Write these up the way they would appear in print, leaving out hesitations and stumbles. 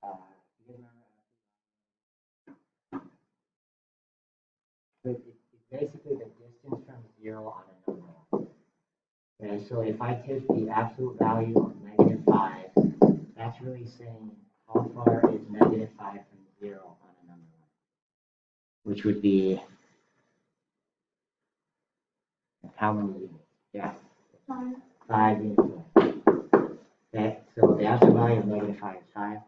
You guys remember? It's basically the distance from 0 on a number. Okay, so if I take the absolute value of -5, that's really saying how far is -5 from 0 on a number line, which would be how many units? Yeah. 5 units away. Okay, so the absolute value of -5 is 5.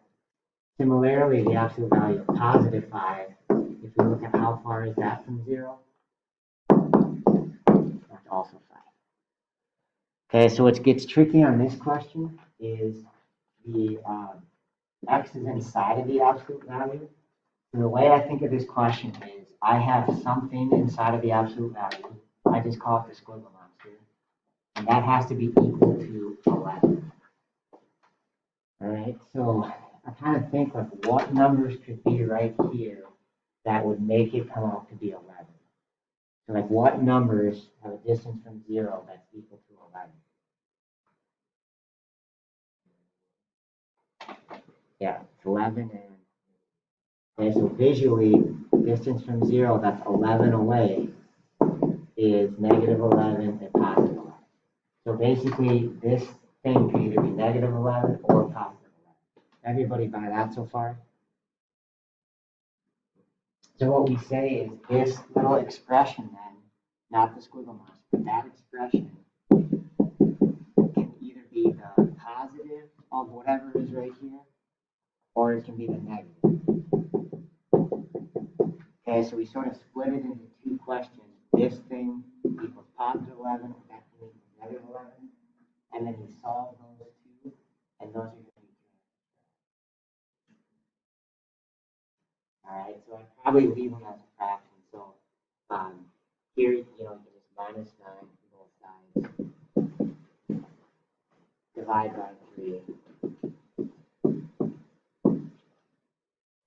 Similarly, the absolute value of +5, if we look at how far is that from 0, that's also 5. Okay, so what gets tricky on this question is the x is inside of the absolute value. And the way I think of this question is I have something inside of the absolute value. I just call it the squiggle monster. And that has to be equal to 11. All right, so I kind of think like what numbers could be right here that would make it come out to be 11. So like what numbers have a distance from 0 that's equal to 11? Yeah, it's 11 and okay, so visually, distance from 0 that's 11 away is -11 and +11. So basically, this thing can either be -11 or +11. Everybody buy that so far? So what we say is this little expression then, not the squiggle marks, but that expression can either be the positive of whatever is right here, or it can be the negative. Okay, so we sort of split it into two questions. This thing equals +11, that thing equals -11, and then we solve those two, and those are going to be all right, so I'd probably leave them as a fraction. So here, you know, you just -9 both sides, divide by 3.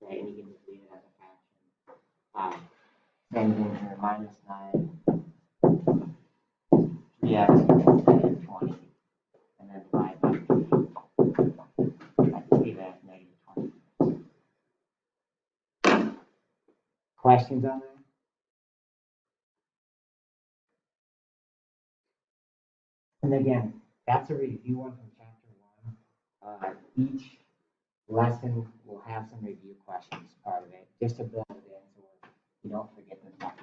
Okay, and you can just leave it as a fraction. Same thing here, -9, 3x equals -20, and then divide by 3. I can leave it as -20. Questions on that? And again, that's a review one from chapter 1. Each lesson will have some review questions part of it, just to build it in so you don't forget the stuff.